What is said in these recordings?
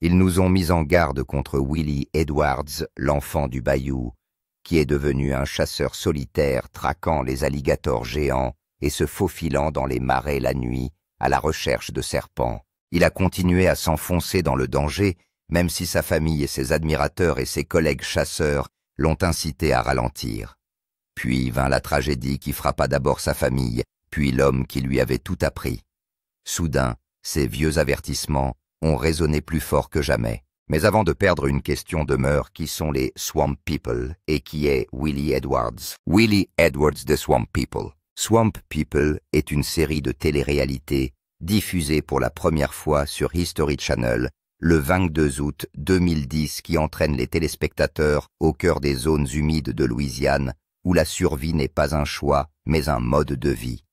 Ils nous ont mis en garde contre Willie Edwards, l'enfant du bayou, qui est devenu un chasseur solitaire traquant les alligators géants et se faufilant dans les marais la nuit à la recherche de serpents. Il a continué à s'enfoncer dans le danger, même si sa famille et ses admirateurs et ses collègues chasseurs l'ont incité à ralentir. Puis vint la tragédie qui frappa d'abord sa famille, puis l'homme qui lui avait tout appris. Soudain, ces vieux avertissements ont résonné plus fort que jamais. Mais avant de perdre une question demeure qui sont les Swamp People et qui est Willie Edwards. Willie Edwards de Swamp People. Swamp People est une série de télé-réalité diffusée pour la première fois sur History Channel le 22 août 2010 qui entraîne les téléspectateurs au cœur des zones humides de Louisiane où la survie n'est pas un choix mais un mode de vie.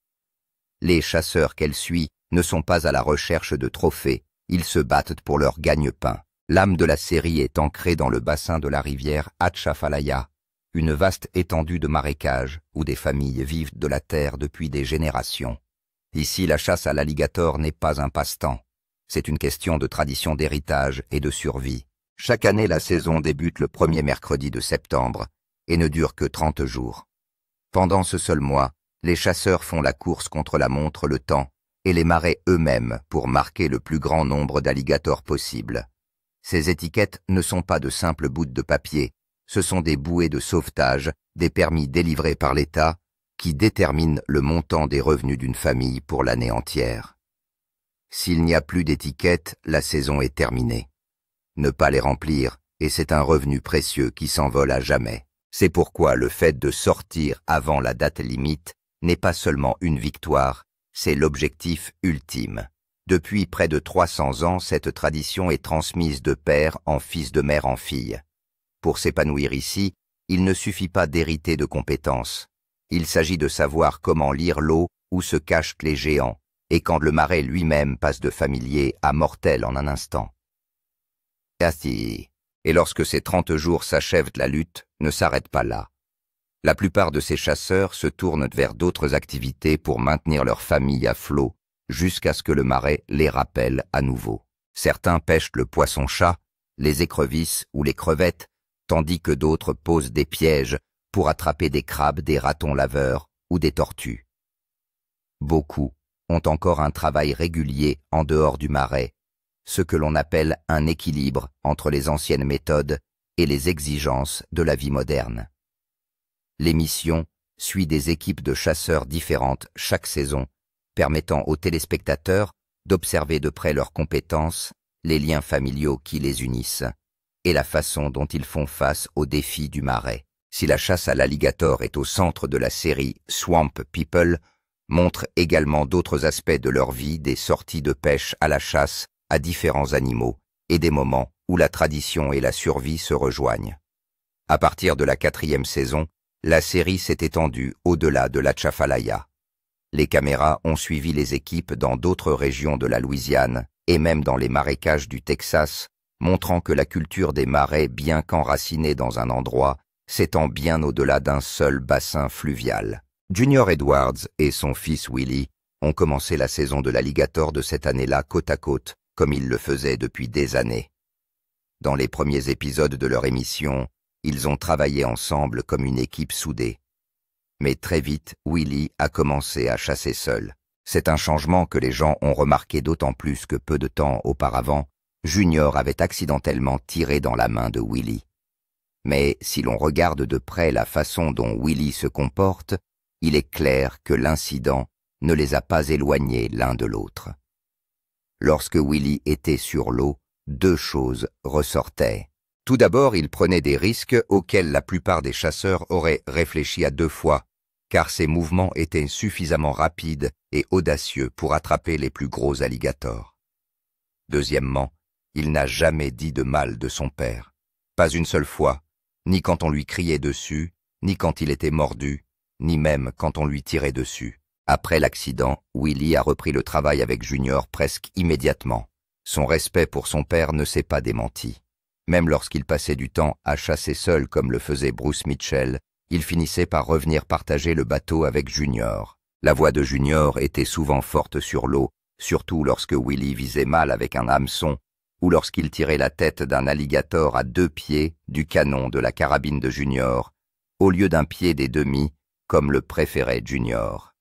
Les chasseurs qu'elle suit ne sont pas à la recherche de trophées, ils se battent pour leur gagne-pain. L'âme de la série est ancrée dans le bassin de la rivière Atchafalaya, une vaste étendue de marécages où des familles vivent de la terre depuis des générations. Ici, la chasse à l'alligator n'est pas un passe-temps. C'est une question de tradition d'héritage et de survie. Chaque année, la saison débute le premier mercredi de septembre et ne dure que 30 jours. Pendant ce seul mois, les chasseurs font la course contre la montre, le temps et les marais eux-mêmes pour marquer le plus grand nombre d'alligators possible. Ces étiquettes ne sont pas de simples bouts de papier, ce sont des bouées de sauvetage, des permis délivrés par l'État qui déterminent le montant des revenus d'une famille pour l'année entière. S'il n'y a plus d'étiquettes, la saison est terminée. Ne pas les remplir, et c'est un revenu précieux qui s'envole à jamais. C'est pourquoi le fait de sortir avant la date limite n'est pas seulement une victoire, c'est l'objectif ultime. Depuis près de 300 ans, cette tradition est transmise de père en fils, de mère en fille. Pour s'épanouir ici, il ne suffit pas d'hériter de compétences. Il s'agit de savoir comment lire l'eau où se cachent les géants, et quand le marais lui-même passe de familier à mortel en un instant. Et lorsque ces 30 jours s'achèvent, la lutte ne s'arrête pas là. La plupart de ces chasseurs se tournent vers d'autres activités pour maintenir leur famille à flot, jusqu'à ce que le marais les rappelle à nouveau. Certains pêchent le poisson-chat, les écrevisses ou les crevettes, tandis que d'autres posent des pièges pour attraper des crabes, des ratons laveurs ou des tortues. Beaucoup ont encore un travail régulier en dehors du marais, ce que l'on appelle un équilibre entre les anciennes méthodes et les exigences de la vie moderne. L'émission suit des équipes de chasseurs différentes chaque saison, permettant aux téléspectateurs d'observer de près leurs compétences, les liens familiaux qui les unissent, et la façon dont ils font face aux défis du marais. Si la chasse à l'alligator est au centre de la série Swamp People, montre également d'autres aspects de leur vie, des sorties de pêche à la chasse à différents animaux, et des moments où la tradition et la survie se rejoignent. À partir de la 4e saison, la série s'est étendue au-delà de l'Atchafalaya. Les caméras ont suivi les équipes dans d'autres régions de la Louisiane et même dans les marécages du Texas, montrant que la culture des marais, bien qu'enracinée dans un endroit, s'étend bien au-delà d'un seul bassin fluvial. Junior Edwards et son fils Willie ont commencé la saison de l'alligator de cette année-là côte à côte, comme ils le faisaient depuis des années. Dans les premiers épisodes de leur émission, ils ont travaillé ensemble comme une équipe soudée. Mais très vite, Willie a commencé à chasser seul. C'est un changement que les gens ont remarqué d'autant plus que peu de temps auparavant, Junior avait accidentellement tiré dans la main de Willie. Mais si l'on regarde de près la façon dont Willie se comporte, il est clair que l'incident ne les a pas éloignés l'un de l'autre. Lorsque Willie était sur l'eau, deux choses ressortaient. Tout d'abord, il prenait des risques auxquels la plupart des chasseurs auraient réfléchi à 2 fois, car ses mouvements étaient suffisamment rapides et audacieux pour attraper les plus gros alligators. Deuxièmement, il n'a jamais dit de mal de son père. Pas une seule fois, ni quand on lui criait dessus, ni quand il était mordu, ni même quand on lui tirait dessus. Après l'accident, Willie a repris le travail avec Junior presque immédiatement. Son respect pour son père ne s'est pas démenti. Même lorsqu'il passait du temps à chasser seul comme le faisait Bruce Mitchell, il finissait par revenir partager le bateau avec Junior. La voix de Junior était souvent forte sur l'eau, surtout lorsque Willie visait mal avec un hameçon, ou lorsqu'il tirait la tête d'un alligator à 2 pieds du canon de la carabine de Junior, au lieu d'un pied des demi, comme le préférait Junior.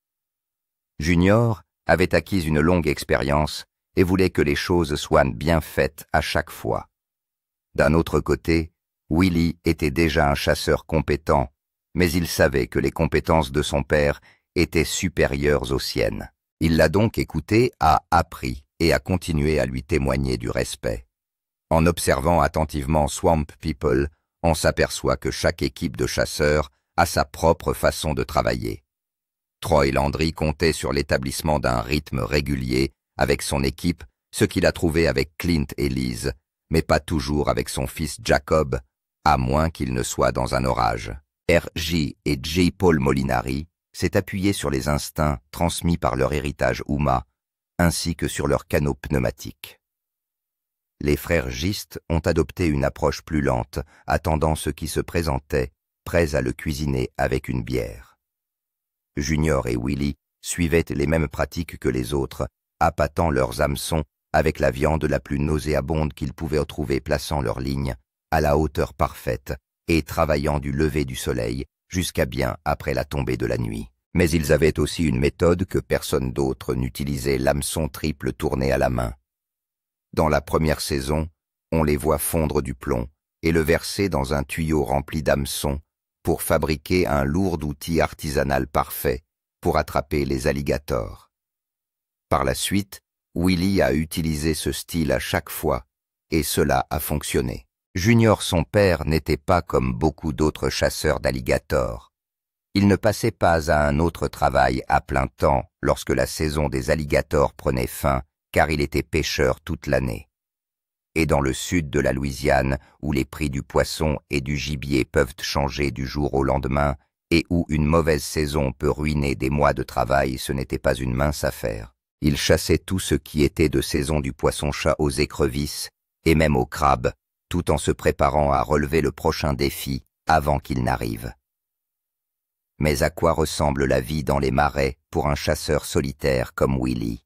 Junior avait acquis une longue expérience et voulait que les choses soient bien faites à chaque fois. D'un autre côté, Willie était déjà un chasseur compétent, mais il savait que les compétences de son père étaient supérieures aux siennes. Il l'a donc écouté, a appris et a continué à lui témoigner du respect. En observant attentivement Swamp People, on s'aperçoit que chaque équipe de chasseurs a sa propre façon de travailler. Troy Landry comptait sur l'établissement d'un rythme régulier avec son équipe, ce qu'il a trouvé avec Clint et Liz, mais pas toujours avec son fils Jacob, à moins qu'il ne soit dans un orage. R.J. et J. Paul Molinari s'est appuyé sur les instincts transmis par leur héritage Houma, ainsi que sur leur canot pneumatique. Les frères Gist ont adopté une approche plus lente, attendant ce qui se présentait, prêts à le cuisiner avec une bière. Junior et Willie suivaient les mêmes pratiques que les autres, appâtant leurs hameçons avec la viande la plus nauséabonde qu'ils pouvaient trouver, plaçant leur ligne à la hauteur parfaite et travaillant du lever du soleil jusqu'à bien après la tombée de la nuit. Mais ils avaient aussi une méthode que personne d'autre n'utilisait, l'hameçon triple tourné à la main. Dans la première saison, on les voit fondre du plomb et le verser dans un tuyau rempli d'hameçons pour fabriquer un lourd outil artisanal parfait pour attraper les alligators. Par la suite, Willie a utilisé ce style à chaque fois, et cela a fonctionné. Junior, son père, n'était pas comme beaucoup d'autres chasseurs d'alligators. Il ne passait pas à un autre travail à plein temps lorsque la saison des alligators prenait fin, car il était pêcheur toute l'année. Et dans le sud de la Louisiane, où les prix du poisson et du gibier peuvent changer du jour au lendemain, et où une mauvaise saison peut ruiner des mois de travail, ce n'était pas une mince affaire. Il chassait tout ce qui était de saison, du poisson-chat aux écrevisses, et même aux crabes, tout en se préparant à relever le prochain défi avant qu'il n'arrive. Mais à quoi ressemble la vie dans les marais pour un chasseur solitaire comme Willie?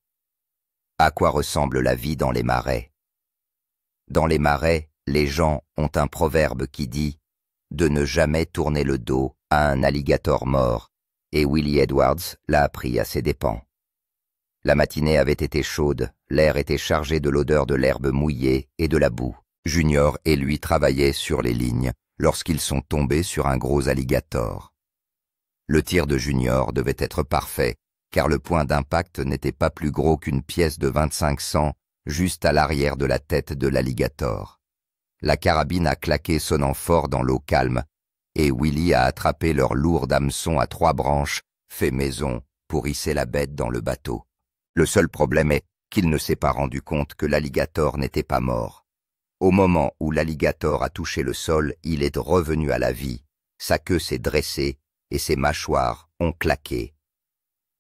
À quoi ressemble la vie dans les marais? Dans les marais, les gens ont un proverbe qui dit de ne jamais tourner le dos à un alligator mort, et Willie Edwards l'a appris à ses dépens. La matinée avait été chaude, l'air était chargé de l'odeur de l'herbe mouillée et de la boue. Junior et lui travaillaient sur les lignes lorsqu'ils sont tombés sur un gros alligator. Le tir de Junior devait être parfait, car le point d'impact n'était pas plus gros qu'une pièce de 25 cents, juste à l'arrière de la tête de l'alligator. La carabine a claqué sonnant fort dans l'eau calme, et Willie a attrapé leur lourd hameçon à 3 branches, fait maison, pour hisser la bête dans le bateau. Le seul problème est qu'il ne s'est pas rendu compte que l'alligator n'était pas mort. Au moment où l'alligator a touché le sol, il est revenu à la vie, sa queue s'est dressée et ses mâchoires ont claqué.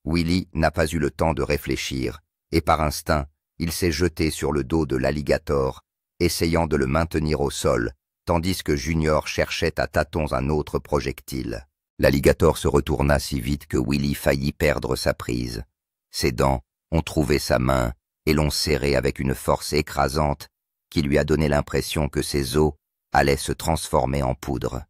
Willie n'a pas eu le temps de réfléchir, et par instinct, il s'est jeté sur le dos de l'alligator, essayant de le maintenir au sol, tandis que Junior cherchait à tâtons un autre projectile. L'alligator se retourna si vite que Willie faillit perdre sa prise. Ses dents ont trouvé sa main et l'ont serré avec une force écrasante qui lui a donné l'impression que ses os allaient se transformer en poudre.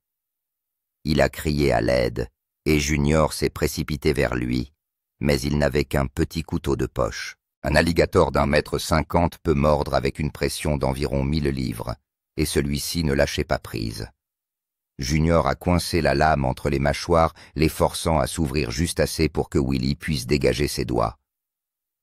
Il a crié à l'aide, et Junior s'est précipité vers lui, mais il n'avait qu'un petit couteau de poche. Un alligator d'1,50 m peut mordre avec une pression d'environ 1000 livres, et celui-ci ne lâchait pas prise. Junior a coincé la lame entre les mâchoires, les forçant à s'ouvrir juste assez pour que Willie puisse dégager ses doigts.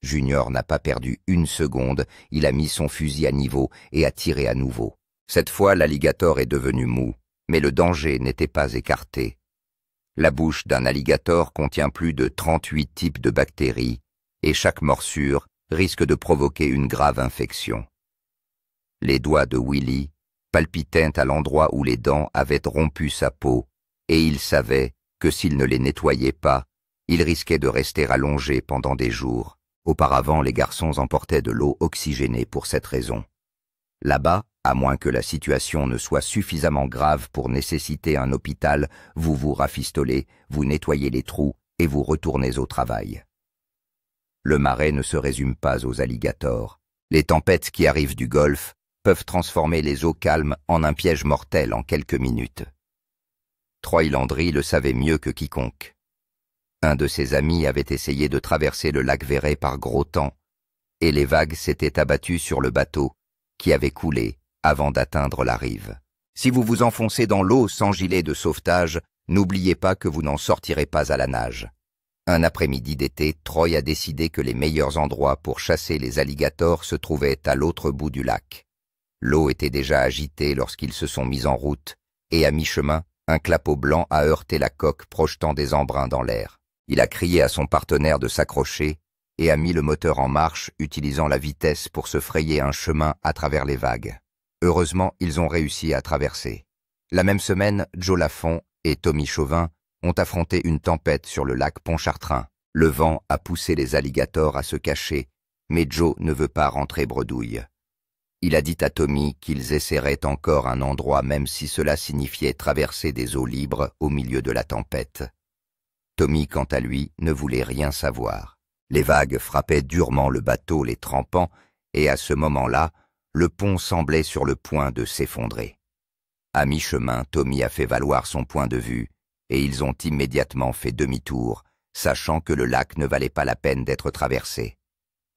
Junior n'a pas perdu une seconde, il a mis son fusil à niveau et a tiré à nouveau. Cette fois, l'alligator est devenu mou, mais le danger n'était pas écarté. La bouche d'un alligator contient plus de 38 types de bactéries, et chaque morsure risque de provoquer une grave infection. Les doigts de Willie palpitaient à l'endroit où les dents avaient rompu sa peau, et il savait que s'il ne les nettoyait pas, il risquait de rester allongé pendant des jours. Auparavant, les garçons emportaient de l'eau oxygénée pour cette raison. Là-bas, à moins que la situation ne soit suffisamment grave pour nécessiter un hôpital, vous vous rafistolez, vous nettoyez les trous et vous retournez au travail. Le marais ne se résume pas aux alligators. Les tempêtes qui arrivent du Golfe peuvent transformer les eaux calmes en un piège mortel en quelques minutes. Troy Landry le savait mieux que quiconque. Un de ses amis avait essayé de traverser le lac Verret par gros temps, et les vagues s'étaient abattues sur le bateau, qui avait coulé avant d'atteindre la rive. Si vous vous enfoncez dans l'eau sans gilet de sauvetage, n'oubliez pas que vous n'en sortirez pas à la nage. Un après-midi d'été, Troy a décidé que les meilleurs endroits pour chasser les alligators se trouvaient à l'autre bout du lac. L'eau était déjà agitée lorsqu'ils se sont mis en route, et à mi-chemin, un clapot blanc a heurté la coque projetant des embruns dans l'air. Il a crié à son partenaire de s'accrocher et a mis le moteur en marche, utilisant la vitesse pour se frayer un chemin à travers les vagues. Heureusement, ils ont réussi à traverser. La même semaine, Joe Lafont et Tommy Chauvin ont affronté une tempête sur le lac Pontchartrain. Le vent a poussé les alligators à se cacher, mais Joe ne veut pas rentrer bredouille. Il a dit à Tommy qu'ils essaieraient encore un endroit même si cela signifiait traverser des eaux libres au milieu de la tempête. Tommy, quant à lui, ne voulait rien savoir. Les vagues frappaient durement le bateau, les trempant, et à ce moment-là, le pont semblait sur le point de s'effondrer. À mi-chemin, Tommy a fait valoir son point de vue, et ils ont immédiatement fait demi-tour, sachant que le lac ne valait pas la peine d'être traversé.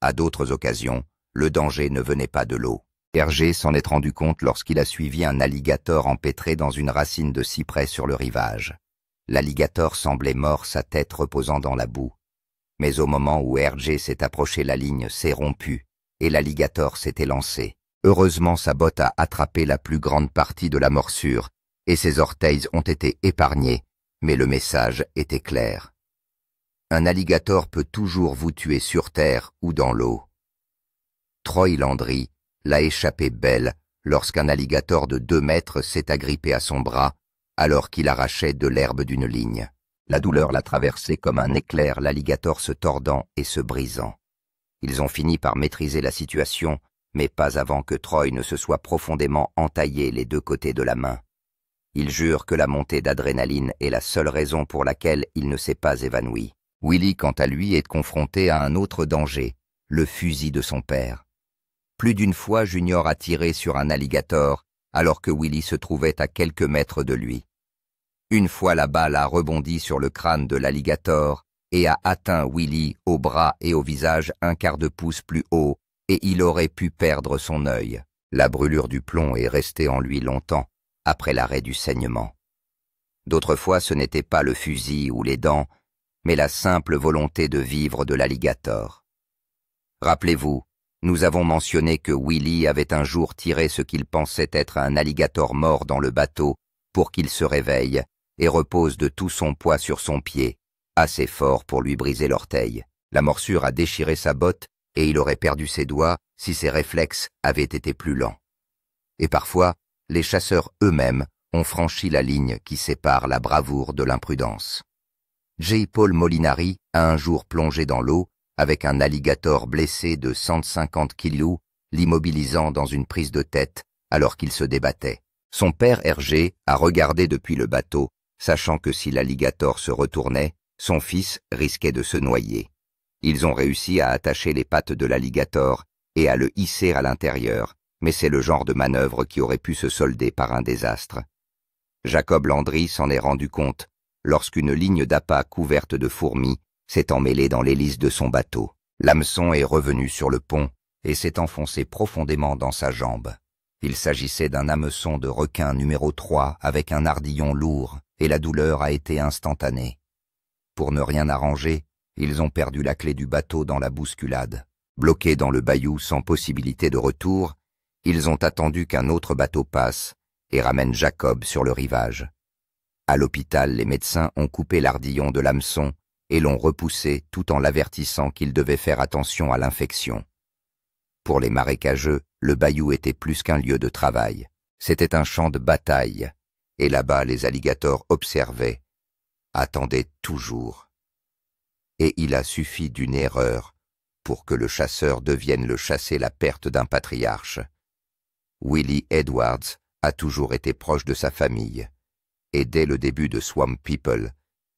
À d'autres occasions, le danger ne venait pas de l'eau. Hergé s'en est rendu compte lorsqu'il a suivi un alligator empêtré dans une racine de cyprès sur le rivage. L'alligator semblait mort, sa tête reposant dans la boue. Mais au moment où Hergé s'est approché, la ligne s'est rompue, et l'alligator s'était lancé. Heureusement, sa botte a attrapé la plus grande partie de la morsure, et ses orteils ont été épargnés, mais le message était clair. Un alligator peut toujours vous tuer sur terre ou dans l'eau. Troy Landry l'a échappé belle lorsqu'un alligator de 2 mètres s'est agrippé à son bras alors qu'il arrachait de l'herbe d'une ligne. La douleur l'a traversé comme un éclair, l'alligator se tordant et se brisant. Ils ont fini par maîtriser la situation, mais pas avant que Troy ne se soit profondément entaillé les 2 côtés de la main. Il jure que la montée d'adrénaline est la seule raison pour laquelle il ne s'est pas évanoui. Willie, quant à lui, est confronté à un autre danger, le fusil de son père. Plus d'une fois, Junior a tiré sur un alligator, alors que Willie se trouvait à quelques mètres de lui. Une fois, la balle a rebondi sur le crâne de l'alligator et a atteint Willie au bras et au visage 1/4 de pouce plus haut, et il aurait pu perdre son œil. La brûlure du plomb est restée en lui longtemps, après l'arrêt du saignement. D'autres fois, ce n'était pas le fusil ou les dents, mais la simple volonté de vivre de l'alligator. Rappelez-vous, nous avons mentionné que Willie avait un jour tiré ce qu'il pensait être un alligator mort dans le bateau pour qu'il se réveille et repose de tout son poids sur son pied, assez fort pour lui briser l'orteil. La morsure a déchiré sa botte et il aurait perdu ses doigts si ses réflexes avaient été plus lents. Et parfois, les chasseurs eux-mêmes ont franchi la ligne qui sépare la bravoure de l'imprudence. J. Paul Molinari a un jour plongé dans l'eau avec un alligator blessé de 150 kilos, l'immobilisant dans une prise de tête alors qu'il se débattait. Son père Hergé a regardé depuis le bateau, sachant que si l'alligator se retournait, son fils risquait de se noyer. Ils ont réussi à attacher les pattes de l'alligator et à le hisser à l'intérieur, mais c'est le genre de manœuvre qui aurait pu se solder par un désastre. Jacob Landry s'en est rendu compte lorsqu'une ligne d'appât couverte de fourmis s'est emmêlée dans l'hélice de son bateau. L'hameçon est revenu sur le pont et s'est enfoncé profondément dans sa jambe. Il s'agissait d'un hameçon de requin numéro 3 avec un ardillon lourd, et la douleur a été instantanée. Pour ne rien arranger, ils ont perdu la clé du bateau dans la bousculade. Bloqués dans le bayou sans possibilité de retour, ils ont attendu qu'un autre bateau passe et ramène Jacob sur le rivage. À l'hôpital, les médecins ont coupé l'ardillon de l'hameçon et l'ont repoussé tout en l'avertissant qu'il devait faire attention à l'infection. Pour les marécageux, le bayou était plus qu'un lieu de travail. C'était un champ de bataille, et là-bas les alligators observaient, attendaient toujours. Et il a suffi d'une erreur pour que le chasseur devienne le chasser la perte d'un patriarche. Willie Edwards a toujours été proche de sa famille, et dès le début de Swamp People,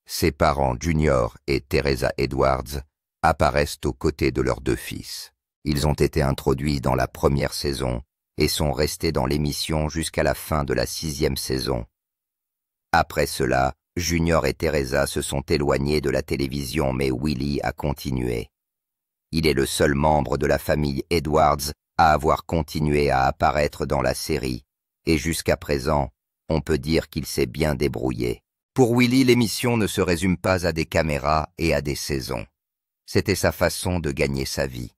ses parents Junior et Teresa Edwards apparaissent aux côtés de leurs 2 fils. Ils ont été introduits dans la première saison et sont restés dans l'émission jusqu'à la fin de la 6e saison. Après cela, Junior et Teresa se sont éloignés de la télévision, mais Willie a continué. Il est le seul membre de la famille Edwards à avoir continué à apparaître dans la série, et jusqu'à présent, on peut dire qu'il s'est bien débrouillé. Pour Willie, l'émission ne se résume pas à des caméras et à des saisons. C'était sa façon de gagner sa vie.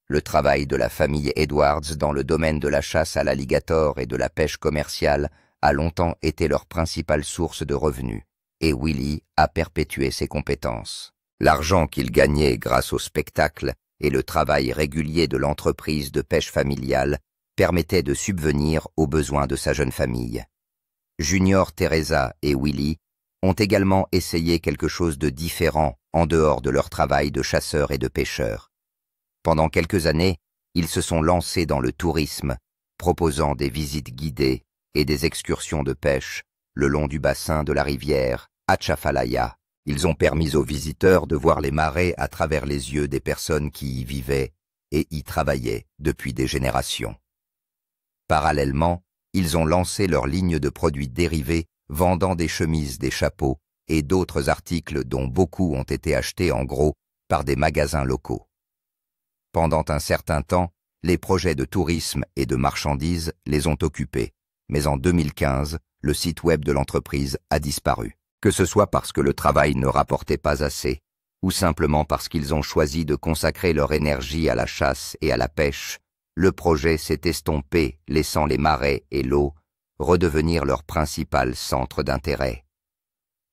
Le travail de la famille Edwards dans le domaine de la chasse à l'alligator et de la pêche commerciale a longtemps été leur principale source de revenus, et Willie a perpétué ses compétences. L'argent qu'il gagnait grâce au spectacle et le travail régulier de l'entreprise de pêche familiale permettaient de subvenir aux besoins de sa jeune famille. Junior, Teresa et Willie ont également essayé quelque chose de différent en dehors de leur travail de chasseurs et de pêcheurs. Pendant quelques années, ils se sont lancés dans le tourisme, proposant des visites guidées et des excursions de pêche le long du bassin de la rivière Atchafalaya. Ils ont permis aux visiteurs de voir les marais à travers les yeux des personnes qui y vivaient et y travaillaient depuis des générations. Parallèlement, ils ont lancé leur ligne de produits dérivés vendant des chemises, des chapeaux et d'autres articles dont beaucoup ont été achetés en gros par des magasins locaux. Pendant un certain temps, les projets de tourisme et de marchandises les ont occupés, mais en 2015, le site web de l'entreprise a disparu. Que ce soit parce que le travail ne rapportait pas assez, ou simplement parce qu'ils ont choisi de consacrer leur énergie à la chasse et à la pêche, le projet s'est estompé, laissant les marais et l'eau redevenir leur principal centre d'intérêt.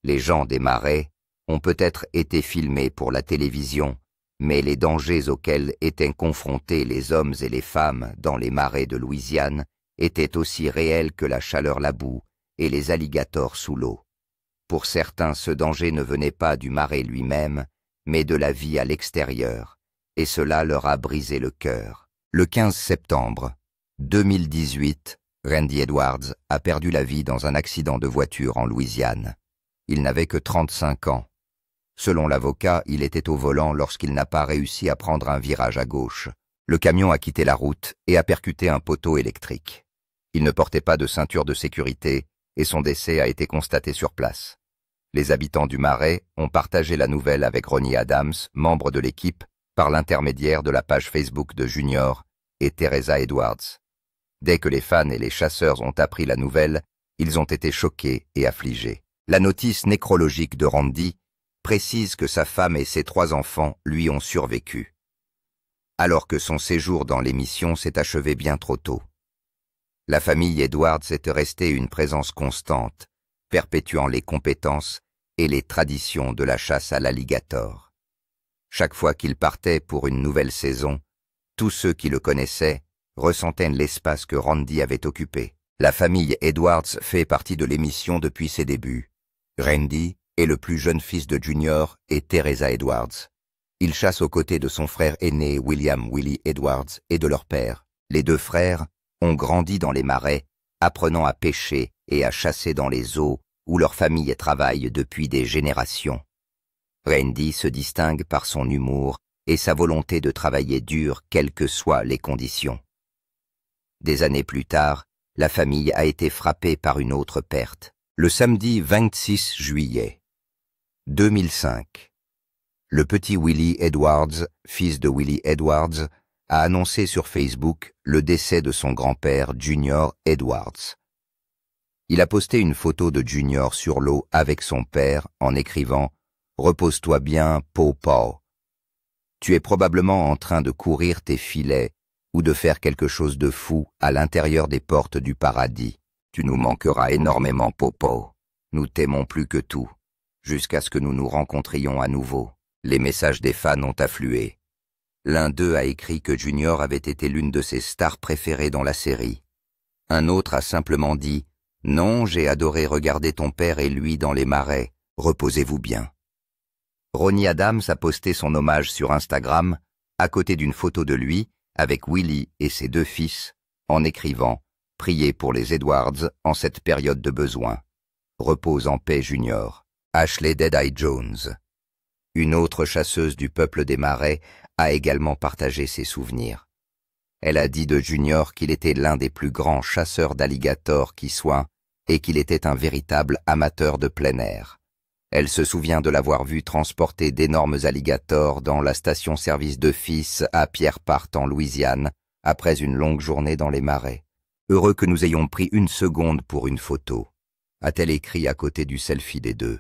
Les gens des marais ont peut-être été filmés pour la télévision, mais les dangers auxquels étaient confrontés les hommes et les femmes dans les marais de Louisiane étaient aussi réels que la chaleur, la boue et les alligators sous l'eau. Pour certains, ce danger ne venait pas du marais lui-même, mais de la vie à l'extérieur, et cela leur a brisé le cœur. Le 15 septembre 2018, Randy Edwards a perdu la vie dans un accident de voiture en Louisiane. Il n'avait que 35 ans. Selon l'avocat, il était au volant lorsqu'il n'a pas réussi à prendre un virage à gauche. Le camion a quitté la route et a percuté un poteau électrique. Il ne portait pas de ceinture de sécurité et son décès a été constaté sur place. Les habitants du Marais ont partagé la nouvelle avec Ronnie Adams, membre de l'équipe, par l'intermédiaire de la page Facebook de Junior et Teresa Edwards. Dès que les fans et les chasseurs ont appris la nouvelle, ils ont été choqués et affligés. La notice nécrologique de Randy précise que sa femme et ses 3 enfants lui ont survécu, alors que son séjour dans l'émission s'est achevé bien trop tôt. La famille Edwards était restée une présence constante, perpétuant les compétences et les traditions de la chasse à l'alligator. Chaque fois qu'il partait pour une nouvelle saison, tous ceux qui le connaissaient ressentaient l'espace que Randy avait occupé. La famille Edwards fait partie de l'émission depuis ses débuts. Randy est le plus jeune fils de Junior et Teresa Edwards. Il chasse aux côtés de son frère aîné William Willie Edwards et de leur père. Les 2 frères ont grandi dans les marais, apprenant à pêcher et à chasser dans les eaux où leur famille travaille depuis des générations. Randy se distingue par son humour et sa volonté de travailler dur quelles que soient les conditions. Des années plus tard, la famille a été frappée par une autre perte. Le samedi 26 juillet 2005, le petit Willie Edwards, fils de Willie Edwards, a annoncé sur Facebook le décès de son grand-père Junior Edwards. Il a posté une photo de Junior sur l'eau avec son père en écrivant « Repose-toi bien, Paw-Paw. Tu es probablement en train de courir tes filets ou de faire quelque chose de fou à l'intérieur des portes du paradis. Tu nous manqueras énormément, Paw-Paw. Nous t'aimons plus que tout, jusqu'à ce que nous nous rencontrions à nouveau. » Les messages des fans ont afflué. L'un d'eux a écrit que Junior avait été l'une de ses stars préférées dans la série. Un autre a simplement dit « Non, j'ai adoré regarder ton père et lui dans les marais. Reposez-vous bien. » Ronnie Adams a posté son hommage sur Instagram, à côté d'une photo de lui, avec Willie et ses 2 fils, en écrivant « Priez pour les Edwards en cette période de besoin. Repose en paix, Junior. » Ashley Deadeye Jones, une autre chasseuse du peuple des marais, a également partagé ses souvenirs. Elle a dit de Junior qu'il était l'un des plus grands chasseurs d'alligators qui soit et qu'il était un véritable amateur de plein air. Elle se souvient de l'avoir vu transporter d'énormes alligators dans la station-service de Fils à Pierre Part en Louisiane après une longue journée dans les marais. « Heureux que nous ayons pris une seconde pour une photo », a-t-elle écrit à côté du selfie des deux.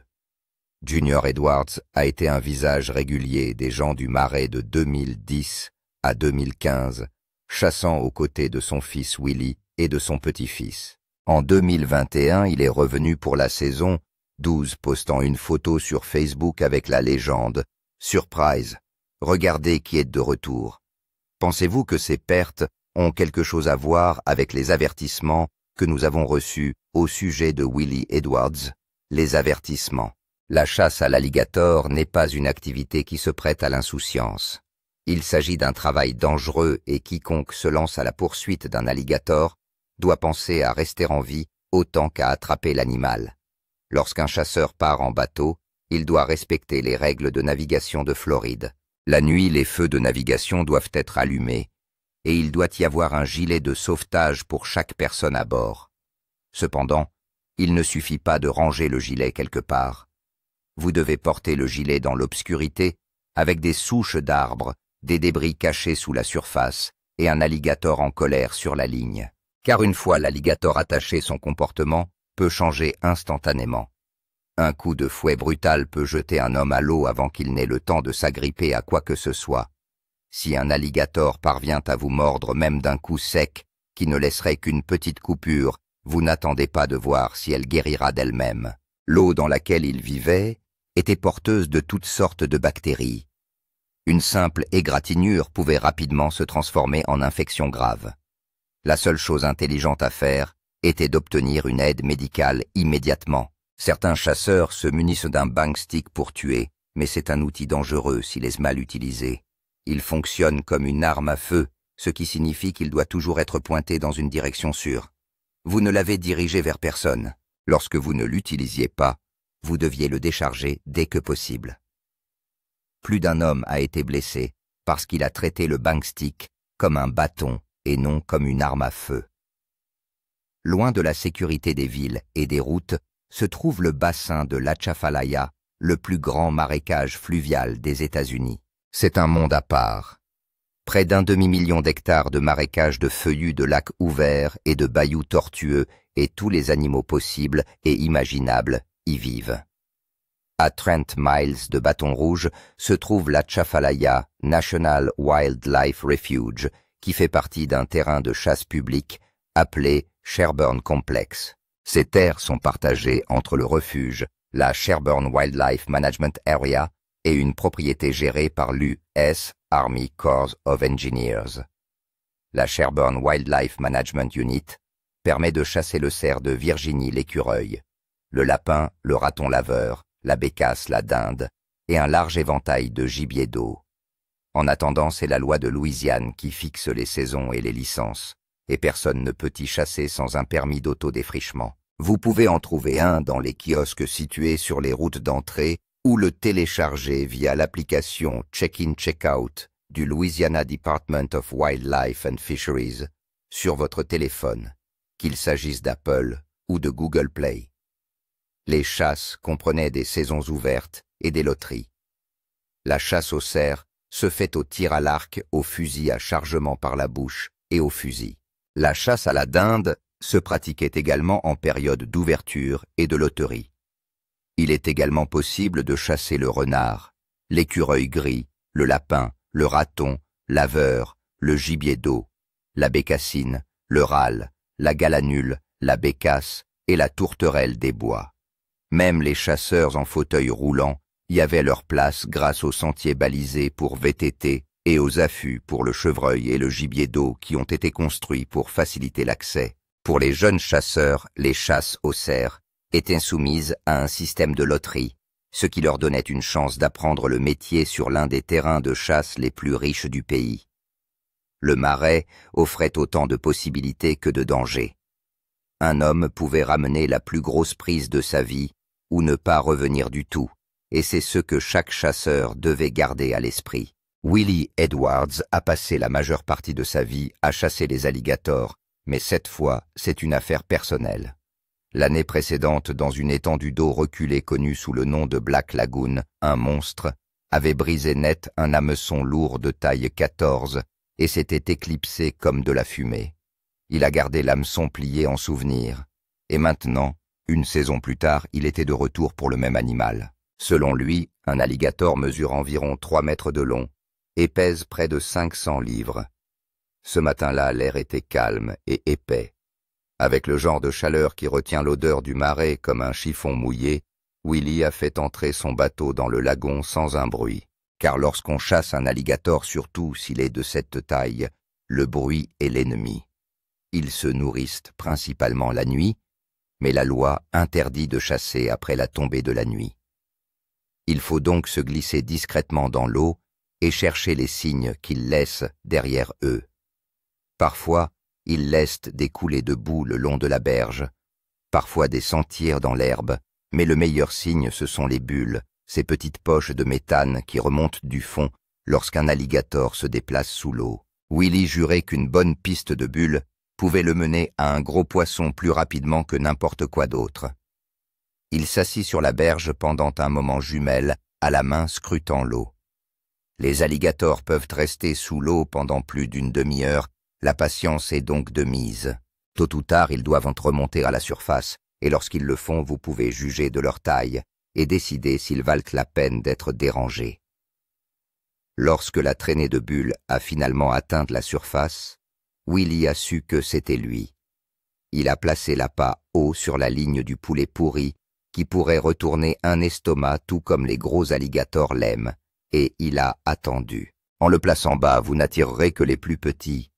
Junior Edwards a été un visage régulier des gens du marais de 2010 à 2015, chassant aux côtés de son fils Willie et de son petit-fils. En 2021, il est revenu pour la saison 12, postant une photo sur Facebook avec la légende « Surprise, regardez qui est de retour ». Pensez-vous que ces pertes ont quelque chose à voir avec les avertissements que nous avons reçus au sujet de Willie Edwards? Les avertissements. La chasse à l'alligator n'est pas une activité qui se prête à l'insouciance. Il s'agit d'un travail dangereux et quiconque se lance à la poursuite d'un alligator doit penser à rester en vie autant qu'à attraper l'animal. Lorsqu'un chasseur part en bateau, il doit respecter les règles de navigation de Floride. La nuit, les feux de navigation doivent être allumés et il doit y avoir un gilet de sauvetage pour chaque personne à bord. Cependant, il ne suffit pas de ranger le gilet quelque part. Vous devez porter le gilet dans l'obscurité avec des souches d'arbres, des débris cachés sous la surface et un alligator en colère sur la ligne. Car une fois l'alligator attaché, son comportement peut changer instantanément. Un coup de fouet brutal peut jeter un homme à l'eau avant qu'il n'ait le temps de s'agripper à quoi que ce soit. Si un alligator parvient à vous mordre même d'un coup sec, qui ne laisserait qu'une petite coupure, vous n'attendez pas de voir si elle guérira d'elle-même. L'eau dans laquelle il vivait était porteuse de toutes sortes de bactéries. Une simple égratignure pouvait rapidement se transformer en infection grave. La seule chose intelligente à faire était d'obtenir une aide médicale immédiatement. Certains chasseurs se munissent d'un bang stick pour tuer, mais c'est un outil dangereux s'il est mal utilisé. Il fonctionne comme une arme à feu, ce qui signifie qu'il doit toujours être pointé dans une direction sûre. Vous ne l'avez dirigé vers personne. Lorsque vous ne l'utilisiez pas, vous deviez le décharger dès que possible. Plus d'un homme a été blessé parce qu'il a traité le bang stick comme un bâton et non comme une arme à feu. Loin de la sécurité des villes et des routes, se trouve le bassin de l'Atchafalaya, le plus grand marécage fluvial des États-Unis. C'est un monde à part. Près d'un demi-million d'hectares de marécages de feuillus, de lacs ouverts et de bayous tortueux, et tous les animaux possibles et imaginables y vivent. À 30 miles de Bâton Rouge se trouve l'Atchafalaya National Wildlife Refuge, qui fait partie d'un terrain de chasse public appelé Sherburne Complex. Ces terres sont partagées entre le refuge, la Sherburne Wildlife Management Area et une propriété gérée par l'US Army Corps of Engineers. La Sherburne Wildlife Management Unit permet de chasser le cerf de Virginie l'écureuil, le lapin, le raton laveur, la bécasse, la dinde et un large éventail de gibier d'eau. En attendant, c'est la loi de Louisiane qui fixe les saisons et les licences, et personne ne peut y chasser sans un permis d'autodéfrichement. Vous pouvez en trouver un dans les kiosques situés sur les routes d'entrée ou le télécharger via l'application Check-in Check-out du Louisiana Department of Wildlife and Fisheries sur votre téléphone, qu'il s'agisse d'Apple ou de Google Play. Les chasses comprenaient des saisons ouvertes et des loteries. La chasse au cerf se fait au tir à l'arc, au fusil à chargement par la bouche et au fusil. La chasse à la dinde se pratiquait également en période d'ouverture et de loterie. Il est également possible de chasser le renard, l'écureuil gris, le lapin, le raton, l'aveur, le gibier d'eau, la bécassine, le râle, la galanule, la bécasse et la tourterelle des bois. Même les chasseurs en fauteuil roulant y avaient leur place grâce aux sentiers balisés pour VTT et aux affûts pour le chevreuil et le gibier d'eau qui ont été construits pour faciliter l'accès. Pour les jeunes chasseurs, les chasses au cerf étaient soumises à un système de loterie, ce qui leur donnait une chance d'apprendre le métier sur l'un des terrains de chasse les plus riches du pays. Le marais offrait autant de possibilités que de dangers. Un homme pouvait ramener la plus grosse prise de sa vie ou ne pas revenir du tout, et c'est ce que chaque chasseur devait garder à l'esprit. Willie Edwards a passé la majeure partie de sa vie à chasser les alligators, mais cette fois, c'est une affaire personnelle. L'année précédente, dans une étendue d'eau reculée connue sous le nom de Black Lagoon, un monstre avait brisé net un hameçon lourd de taille 14 et s'était éclipsé comme de la fumée. Il a gardé l'hameçon plié en souvenir. Et maintenant, une saison plus tard, il était de retour pour le même animal. Selon lui, un alligator mesure environ 3 mètres de long et pèse près de 500 livres. Ce matin-là, l'air était calme et épais. Avec le genre de chaleur qui retient l'odeur du marais comme un chiffon mouillé, Willie a fait entrer son bateau dans le lagon sans un bruit. Car lorsqu'on chasse un alligator, surtout s'il est de cette taille, le bruit est l'ennemi. Ils se nourrissent principalement la nuit, mais la loi interdit de chasser après la tombée de la nuit. Il faut donc se glisser discrètement dans l'eau et chercher les signes qu'ils laissent derrière eux. Parfois, ils laissent des coulées de boue le long de la berge, parfois des sentiers dans l'herbe, mais le meilleur signe ce sont les bulles, ces petites poches de méthane qui remontent du fond lorsqu'un alligator se déplace sous l'eau. Willie jurait qu'une bonne piste de bulles pouvait le mener à un gros poisson plus rapidement que n'importe quoi d'autre. Il s'assit sur la berge pendant un moment jumelle, à la main scrutant l'eau. Les alligators peuvent rester sous l'eau pendant plus d'une demi-heure, la patience est donc de mise. Tôt ou tard, ils doivent remonter à la surface, et lorsqu'ils le font, vous pouvez juger de leur taille et décider s'ils valent la peine d'être dérangés. Lorsque la traînée de bulles a finalement atteint la surface, Willie a su que c'était lui. Il a placé l'appât haut sur la ligne du poulet pourri, qui pourrait retourner un estomac tout comme les gros alligators l'aiment, et il a attendu. En le plaçant bas, vous n'attirerez que les plus petits.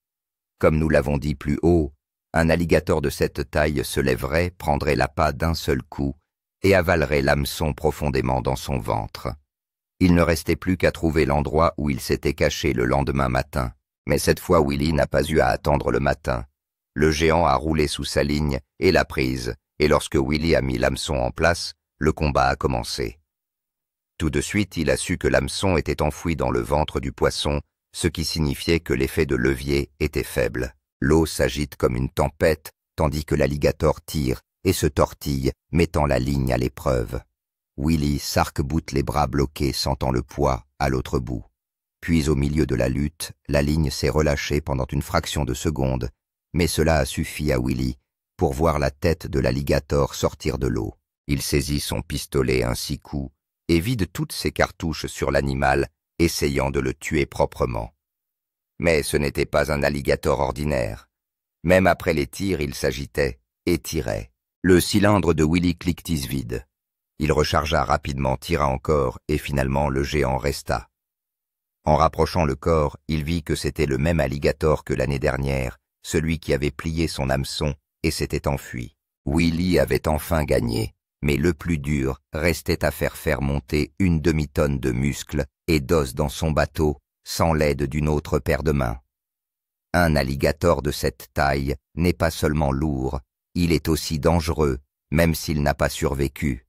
Comme nous l'avons dit plus haut, un alligator de cette taille se lèverait, prendrait l'appât d'un seul coup et avalerait l'hameçon profondément dans son ventre. Il ne restait plus qu'à trouver l'endroit où il s'était caché le lendemain matin. Mais cette fois, Willie n'a pas eu à attendre le matin. Le géant a roulé sous sa ligne et l'a prise, et lorsque Willie a mis l'hameçon en place, le combat a commencé. Tout de suite, il a su que l'hameçon était enfoui dans le ventre du poisson, ce qui signifiait que l'effet de levier était faible. L'eau s'agite comme une tempête, tandis que l'alligator tire et se tortille, mettant la ligne à l'épreuve. Willie s'arc-boute les bras bloqués, sentant le poids à l'autre bout. Puis au milieu de la lutte, la ligne s'est relâchée pendant une fraction de seconde, mais cela a suffi à Willie pour voir la tête de l'alligator sortir de l'eau. Il saisit son pistolet un 6 coups et vide toutes ses cartouches sur l'animal, essayant de le tuer proprement. Mais ce n'était pas un alligator ordinaire. Même après les tirs, il s'agitait et tirait. Le cylindre de Willie cliquetis vide. Il rechargea rapidement, tira encore, et finalement le géant resta. En rapprochant le corps, il vit que c'était le même alligator que l'année dernière, celui qui avait plié son hameçon et s'était enfui. Willie avait enfin gagné, mais le plus dur restait à faire monter une demi-tonne de muscles et d'os dans son bateau, sans l'aide d'une autre paire de mains. Un alligator de cette taille n'est pas seulement lourd, il est aussi dangereux, même s'il n'a pas survécu.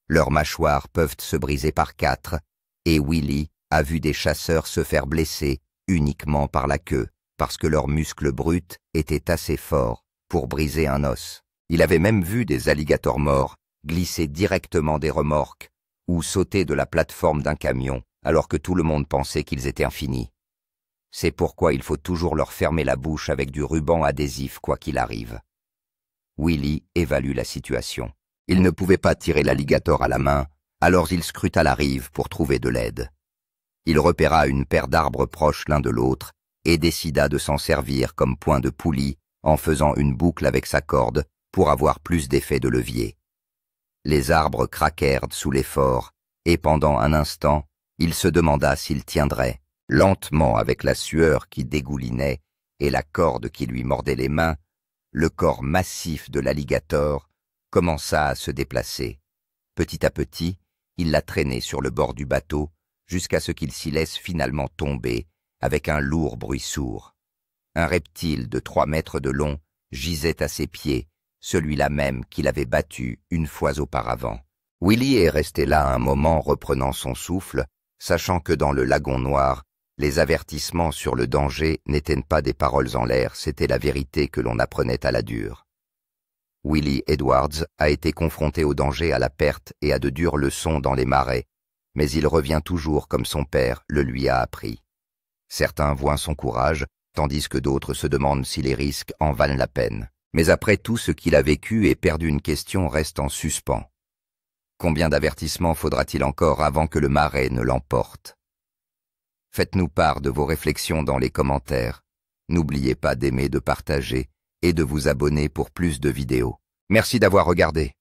Leurs mâchoires peuvent se briser par 4, et Willie a vu des chasseurs se faire blesser uniquement par la queue, parce que leurs muscles bruts étaient assez forts pour briser un os. Il avait même vu des alligators morts glisser directement des remorques ou sauter de la plateforme d'un camion, alors que tout le monde pensait qu'ils étaient infinis. C'est pourquoi il faut toujours leur fermer la bouche avec du ruban adhésif quoi qu'il arrive. Willie évalue la situation. Il ne pouvait pas tirer l'alligator à la main, alors il scruta la rive pour trouver de l'aide. Il repéra une paire d'arbres proches l'un de l'autre et décida de s'en servir comme point de poulie en faisant une boucle avec sa corde pour avoir plus d'effet de levier. Les arbres craquèrent sous l'effort et pendant un instant, il se demanda s'il tiendrait. Lentement, avec la sueur qui dégoulinait et la corde qui lui mordait les mains, le corps massif de l'alligator commença à se déplacer. Petit à petit, il la traînait sur le bord du bateau jusqu'à ce qu'il s'y laisse finalement tomber avec un lourd bruit sourd. Un reptile de 3 mètres de long gisait à ses pieds, celui-là même qu'il avait battu une fois auparavant. Willie est resté là un moment reprenant son souffle, sachant que dans le lagon noir, Les avertissements sur le danger n'étaient pas des paroles en l'air, c'était la vérité que l'on apprenait à la dure. Willie Edwards a été confronté au danger, à la perte et à de dures leçons dans les marais, mais il revient toujours comme son père le lui a appris. Certains voient son courage, tandis que d'autres se demandent si les risques en valent la peine. Mais après tout ce qu'il a vécu et perdu, une question reste en suspens. Combien d'avertissements faudra-t-il encore avant que le marais ne l'emporte? Faites-nous part de vos réflexions dans les commentaires. N'oubliez pas d'aimer, de partager et de vous abonner pour plus de vidéos. Merci d'avoir regardé.